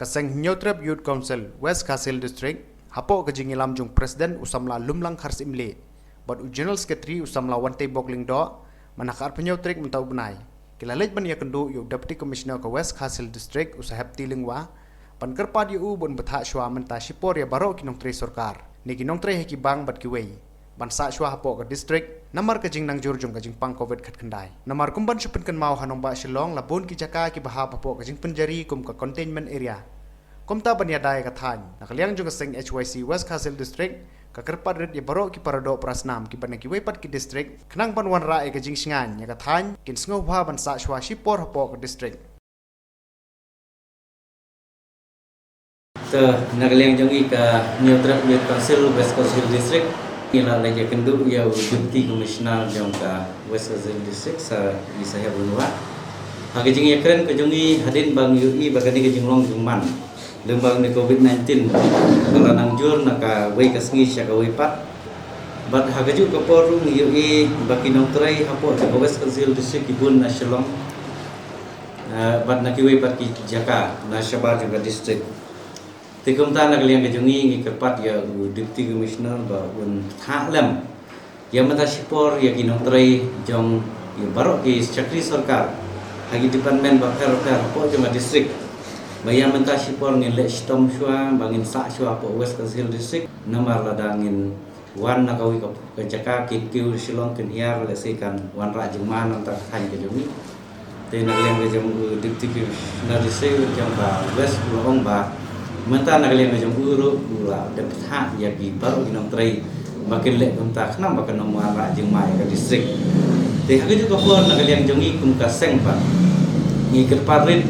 Kaseng Nyotrap Youth Council West Kasil District hapo kajing ilam jung Presiden usamla lumlang khars imle but General Secretary usamla wante bokling do manakar penyotrik mentau benai kilalej ban yakendu yu Deputy Commissioner ke West Kasil District usahab tilingwa pan kerpad yu bon betha shwa menta shipor ya baro kinong tre sarkar ni kinong tre heki bang bat kiwei ban sa shwa hapo ke district namar kajing nang jurjung kajing pang covid khat khandai namar kumban supin kan mau hanong ba shillong labon ki jaka ki bahap hapo kajing penjari kum ka containment area Komta banyadai kathan nakaliang jung sing HYC West Kasil District kakerpat red ya baro ki parado prasnam ki banaki wepat ki district khnang ban wan ra e kajing singan ya kathan kin sngo bha ban sa shwa shipor hapo ke district nakaliang jung ka Nyotrap Youth Council West Kasil District ila leje kendu ya Deputy Commissioner jong ka West Kasil District sa Isaya Bunwa hagajing yakren ka jungi hadin bang UI bagani kajing long jungman lembang ni COVID-19 kalau nangjur naka wei kasngi sya ka wei pat bat hagaju ka porum ni UI baki nong trai hapo ka West Kasil District ibun na Shillong bat naki wei pat ki jaka na Shabar juga district tikum ta nakaliang ka jungi ngi kerpat ya Deputy Commissioner ba un tha lam ya mata sipor ya kinong trai jong ya barok ki chakri sarkar hagi department ba kar hapo jong district bayang mentah sipor ngin lek stom shua bangin sa shua po West Kasil District namar ladangin wan nakawi ka jaka kikiu Shillong kin hiar lesikan wan ra jengman antar khan ke jumi te nagleng ke jom diptik na disay jam ba West Long ba mentah nagleng ke jom uru ula deptha ya gi baru ginong trai makin lek kumta khnam bakan nomor ra jengman ka district te hagi juga por nagleng jongi kum ka seng pa ngi kerparit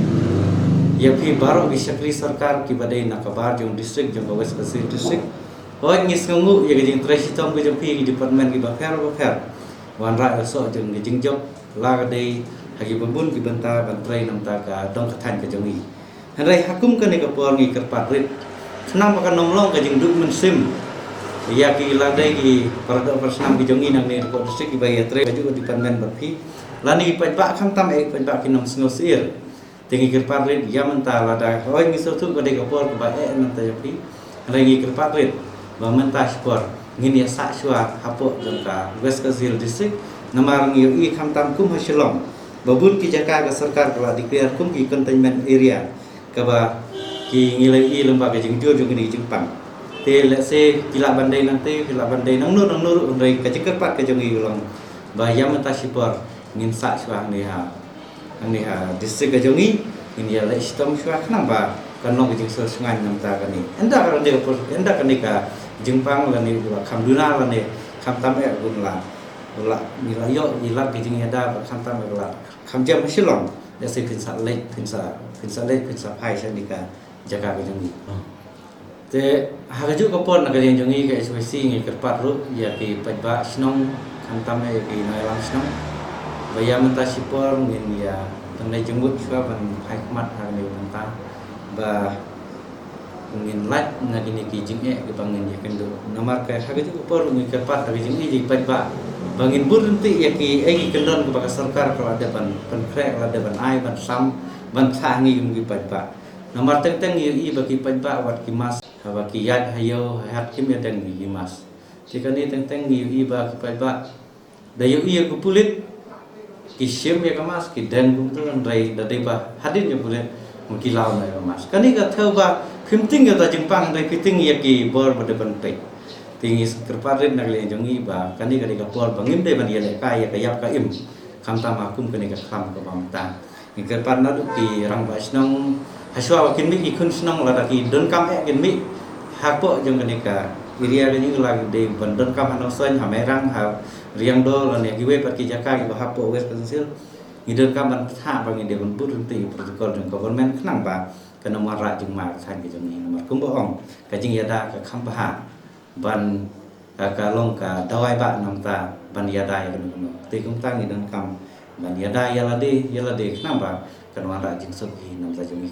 ya pi baru ki chakri sarkar ki badai nakabar jong district jong West Kasil District oi ngis ngungu ya gijing trashi tom ki jong pi ki department ki bakar wan ra so jong gijing job la gadai hagi babun ki banta bantrai namta ka dong kathan ka jongi hanrai hakum ka ne ka por ngi kerpat rit khnam ka nomlong ka jing duk men sim ya ki ladai ki parado persnam ki jongi nang ne ko district ki bayat tre ka department bapi lani pa kham tam e pa ki nom sngo sir tinggi kerpatrit ya mentah lada oi ngisau tu badai kapor ke bae nanta japi lagi kerpatrit ba mentah sport ngin ya sa shwa hapo jangka West Kasil District namar ngi i kham tam kum Shillong babun ki jaka ka sarkar kala declare kum ki containment area ka ba ki ngilai i lembaga jing jur jung ni jingpang te let's say kila bandai nanti kila bandai nang nur ndai ka kerpat ka jung i long ba ya mentah sport ngin sa shwa ni ha ani district kajongi ini ya istom shwa kenapa kanong jing sungai namta kani enda kan dia enda kani ka jingpang lani kham duna lani kham tam e gunla ula milayo ilak jing ada kham tam ula kham jam Shillong ya se pinsa lek pinsa pai sanika jaga kajongi te hagaju kapon nak yang jongi ka SYC ngi kerpat ru ya ki pajba snong kham tam e ki nailang snong bayar mentah sipor ngin ya tengah jembut juga ban hikmat hari mentah ba ngin lat ngagini ki jing e ke bangin ya kendo namar ka hage juga por ngin kerpat dari jing ji pa bangin burenti ya ki egi kendon ke baka sarkar kalau ada ban krek kalau ada ban ai ban sam ban thangi ngi pa namar teng i bagi pa wat ki mas bagi yat hayo hat kim ya teng ngi mas jika ni teng i bagi pa dayu i ku pulit kisim ya kamas ki den kum tu ndai da dei ba hadin ya boleh mengkilau na kamas kani ka thau ba khimting ya ta jingpang dai piting ya ki bor ba de ban pe tingi kerparit nak le jongi ba kani ka ka por bangim dei ban ya le ka ya ka yap ka im kham ta ma kum kani ka kham ka bam ta ni kerpat na du ki rang ba snong haswa wa kin mi ki khun snong la da ki don kam e kin mi hapo jong kani ka area ni la de ban don kam hanong soin ha merang ha riang do la ne giwe pat ki jaka ki hapo West Kasil ngidon kam ban tha ba ngi de ban putri protokol jong government khnang ba ka nomor ra jing ma than ki jong ni nomor kum bo ong ka jing yada ka kham ba ban ka long ka dawai ba nam ta ban yada ya no te kum ta ngidon kam ban yada ya la de khnang ba ka nomor ra jing so ki nam ta jong